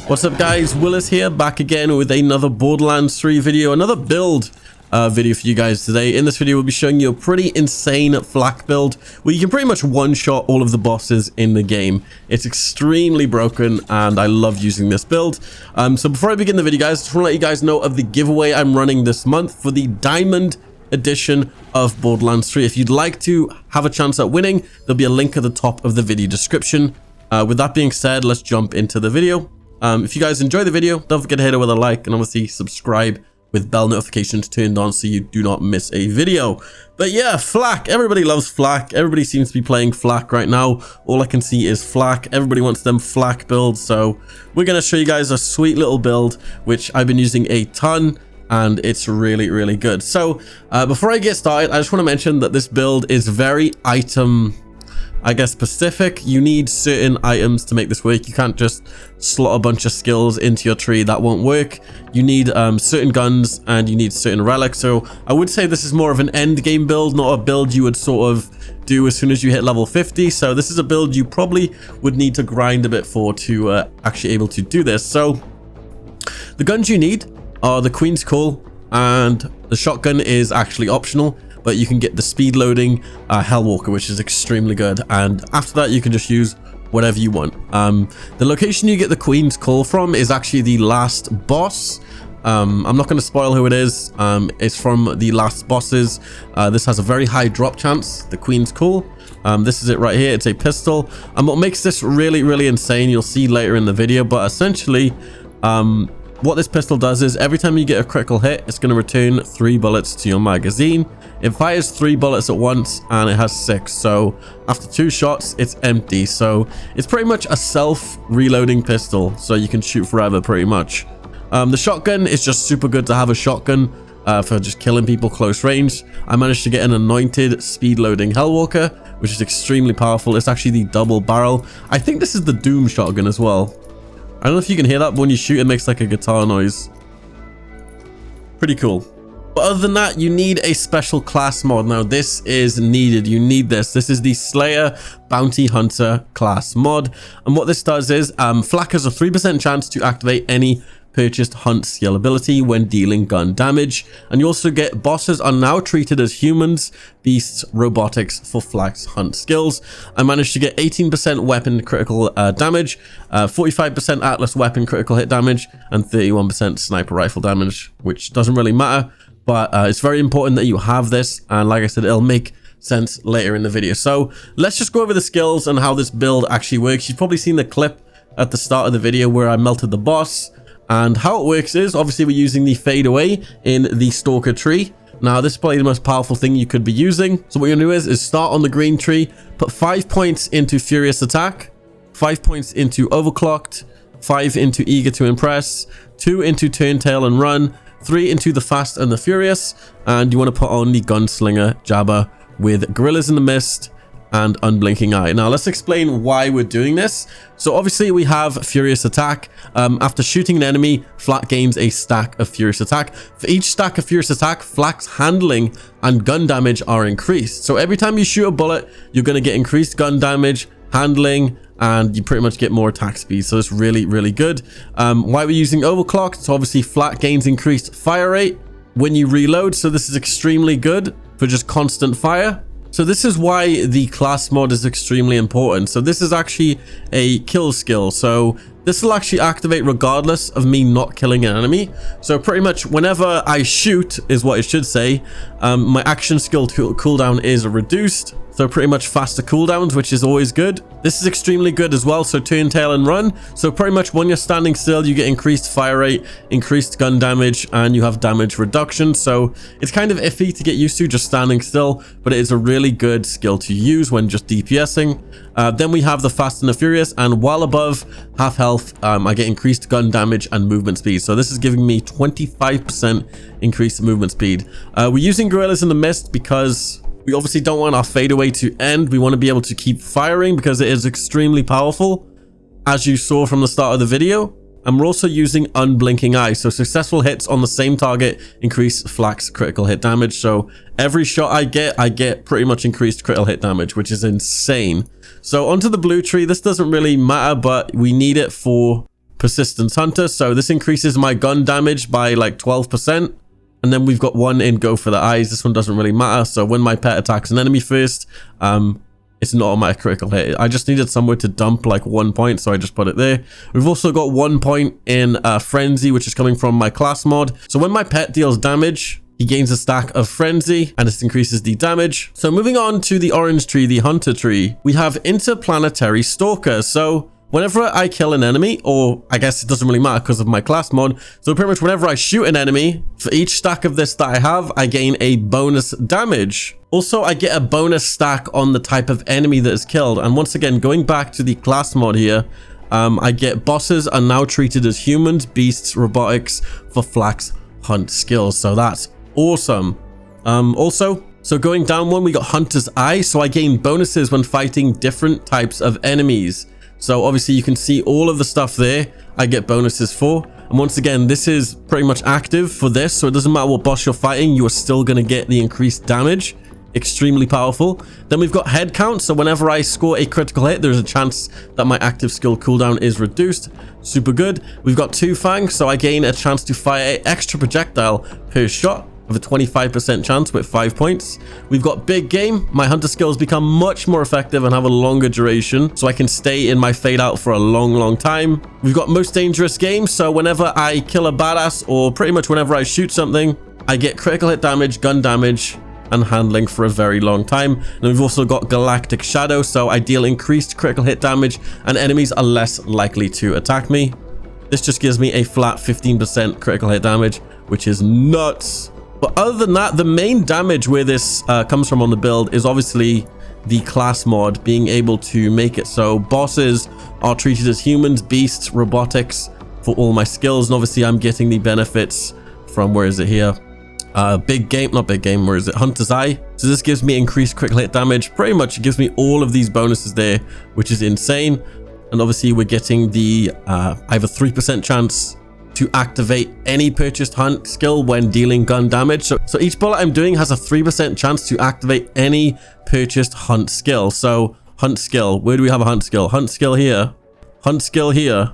What's up guys, Willis here, back again with another Borderlands 3 video, another build video for you guys today. In this video we'll be showing you a pretty insane flak build where you can pretty much one-shot all of the bosses in the game. It's extremely broken and I love using this build. So before I begin the video guys, I just want to let you guys know of the giveaway I'm running this month for the Diamond edition of Borderlands 3. If you'd like to have a chance at winning, there'll be a link at the top of the video description. With that being said, let's jump into the video. If you guys enjoy the video, don't forget to hit it with a like and obviously subscribe with bell notifications turned on so you do not miss a video. But yeah, flak. Everybody loves flak. Everybody seems to be playing flak right now. All I can see is flak. Everybody wants them flak builds. So we're going to show you guys a sweet little build, which I've been using a ton. And it's really, really good. So before I get started, I just want to mention that this build is very item, I guess, specific. You need certain items to make this work. You can't just slot a bunch of skills into your tree. That won't work. You need certain guns and you need certain relics. So I would say this is more of an end game build, not a build you would sort of do as soon as you hit level 50. So this is a build you probably would need to grind a bit for to actually able to do this. So the guns you need are the Queen's Call, and the shotgun is actually optional, but you can get the speed loading Hellwalker, which is extremely good, and after that you can just use whatever you want. The location you get the Queen's Call from is actually the last boss. I'm not going to spoil who it is. It's from the last bosses. This has a very high drop chance, the Queen's Call. This is it right here. It's a pistol, and what makes this really, really insane, you'll see later in the video, but essentially what this pistol does is every time you get a critical hit, it's going to return 3 bullets to your magazine. It fires 3 bullets at once and it has 6. So after 2 shots, it's empty. So it's pretty much a self-reloading pistol. So you can shoot forever pretty much. The shotgun is just super good to have a shotgun for just killing people close range. I managed to get an anointed speed loading Hellwalker, which is extremely powerful. It's actually the double barrel. I think this is the Doom shotgun as well. I don't know if you can hear that, but when you shoot, it makes like a guitar noise. Pretty cool. But other than that, you need a special class mod. Now, this is needed. You need this. This is the Slayer Bounty Hunter class mod. And what this does is, flak has a 3% chance to activate any purchased hunt skill ability when dealing gun damage, and you also get bosses are now treated as humans, beasts, robotics for flak's hunt skills. I managed to get 18% weapon critical damage, 45% atlas weapon critical hit damage, and 31% sniper rifle damage, which doesn't really matter, but it's very important that you have this, and like I said, it'll make sense later in the video. So let's just go over the skills and how this build actually works. You've probably seen the clip at the start of the video where I melted the boss. And how it works is, obviously we're using the fade away in the stalker tree. Now this is probably the most powerful thing you could be using. So what you're gonna do is start on the green tree, put 5 points into furious attack, 5 points into overclocked, 5 into eager to impress, 2 into turn tail and run, 3 into the fast and the furious, and you want to put on the gunslinger jabber with gorillas in the mist and unblinking eye. Now let's explain why we're doing this. So obviously we have furious attack. After shooting an enemy, flak gains a stack of furious attack. For each stack of furious attack, flak's handling and gun damage are increased. So every time you shoot a bullet, you're going to get increased gun damage, handling, and you pretty much get more attack speed. So it's really, really good. Why we're using overclocked? So obviously flak gains increased fire rate when you reload. So this is extremely good for just constant fire. So this is why the class mod is extremely important. So this is actually a kill skill. So this will actually activate regardless of me not killing an enemy. So pretty much whenever I shoot is what it should say. My action skill cooldown is reduced. So pretty much faster cooldowns, which is always good. This is extremely good as well. So turn tail and run. So pretty much when you're standing still, you get increased fire rate, increased gun damage, and you have damage reduction. So it's kind of iffy to get used to just standing still, but it is a really good skill to use when just DPSing. Then we have the fast and the furious, and while above half health, I get increased gun damage and movement speed. So this is giving me 25% increased movement speed. We're using gorillas in the mist because we obviously don't want our fadeaway to end. We want to be able to keep firing because it is extremely powerful, as you saw from the start of the video. And we're also using unblinking eye. So successful hits on the same target increase Flak's critical hit damage. So every shot I get pretty much increased critical hit damage, which is insane. So onto the blue tree. This doesn't really matter, but we need it for Persistence Hunter. So this increases my gun damage by like 12%. And then we've got one in Go for the Eyes. This one doesn't really matter. So when my pet attacks an enemy first, it's an automatic critical hit. I just needed somewhere to dump like 1 point, so I just put it there. We've also got 1 point in Frenzy, which is coming from my class mod. So when my pet deals damage, he gains a stack of Frenzy, and this increases the damage. So moving on to the orange tree, the Hunter tree, we have Interplanetary Stalker. So whenever I kill an enemy, or I guess it doesn't really matter because of my class mod. So pretty much whenever I shoot an enemy, for each stack of this that I have, I gain a bonus damage. Also, I get a bonus stack on the type of enemy that is killed. And once again, going back to the class mod here, I get bosses are now treated as humans, beasts, robotics for Flak's hunt skills. So that's awesome. So going down one, we got Hunter's Eye. So I gain bonuses when fighting different types of enemies. So obviously you can see all of the stuff there I get bonuses for. And once again, this is pretty much active for this. So it doesn't matter what boss you're fighting, you are still going to get the increased damage. Extremely powerful. Then we've got head count. So whenever I score a critical hit, there's a chance that my active skill cooldown is reduced. Super good. We've got Two Fang. So I gain a chance to fire an extra projectile per shot, with a 25% chance with 5 points. We've got Big Game. My hunter skills become much more effective and have a longer duration, so I can stay in my fade out for a long time. We've got Most Dangerous Game. So whenever I kill a badass, or pretty much whenever I shoot something, I get critical hit damage, gun damage, and handling for a very long time. And we've also got Galactic Shadow. So I deal increased critical hit damage, and enemies are less likely to attack me. This just gives me a flat 15% critical hit damage, which is nuts. But other than that, the main damage where this comes from on the build is obviously the class mod being able to make it so bosses are treated as humans, beasts, robotics for all my skills. And obviously I'm getting the benefits from, where is it here? Big Game, not Big Game, where is it? Hunter's Eye. So this gives me increased critical hit damage. Pretty much it gives me all of these bonuses there, which is insane. And obviously we're getting the, I have a 3% chance to activate any purchased hunt skill when dealing gun damage. So each bullet I'm doing has a 3% chance to activate any purchased hunt skill. So hunt skill, where do we have a hunt skill? Hunt skill here, hunt skill here,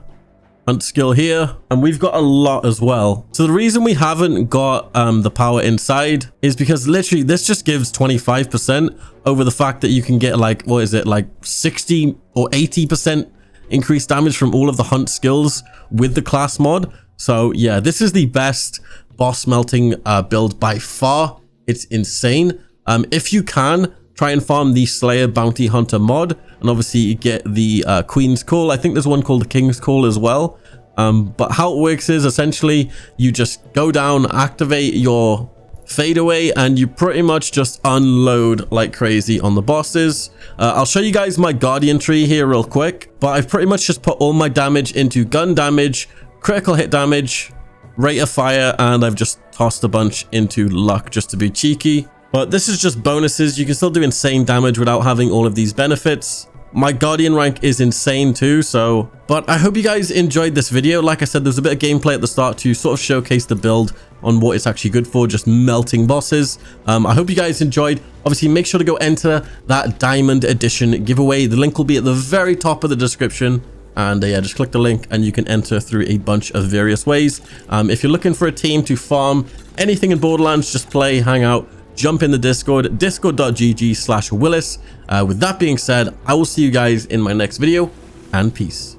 hunt skill here, and we've got a lot as well. So the reason we haven't got the power inside is because literally this just gives 25% over the fact that you can get like, what is it, like 60 or 80% increased damage from all of the hunt skills with the class mod. So yeah, this is the best boss melting build by far. It's insane. If you can, try and farm the Slayer Bounty Hunter mod, and obviously you get the Queen's Call. I think there's one called the King's Call as well. But how it works is essentially you just go down, activate your fade away, and you pretty much just unload like crazy on the bosses. I'll show you guys my Guardian tree here real quick, but I've pretty much just put all my damage into gun damage, critical hit damage, rate of fire, and I've just tossed a bunch into luck just to be cheeky. But this is just bonuses. You can still do insane damage without having all of these benefits. My Guardian rank is insane too, so... But I hope you guys enjoyed this video. Like I said, there's a bit of gameplay at the start to sort of showcase the build on what it's actually good for, just melting bosses. I hope you guys enjoyed. Obviously, make sure to go enter that Diamond Edition giveaway. The link will be at the very top of the description. And yeah, just click the link and you can enter through a bunch of various ways. If you're looking for a team to farm anything in Borderlands, just play, hang out, jump in the Discord, discord.gg/Willis. With that being said, I will see you guys in my next video, and peace.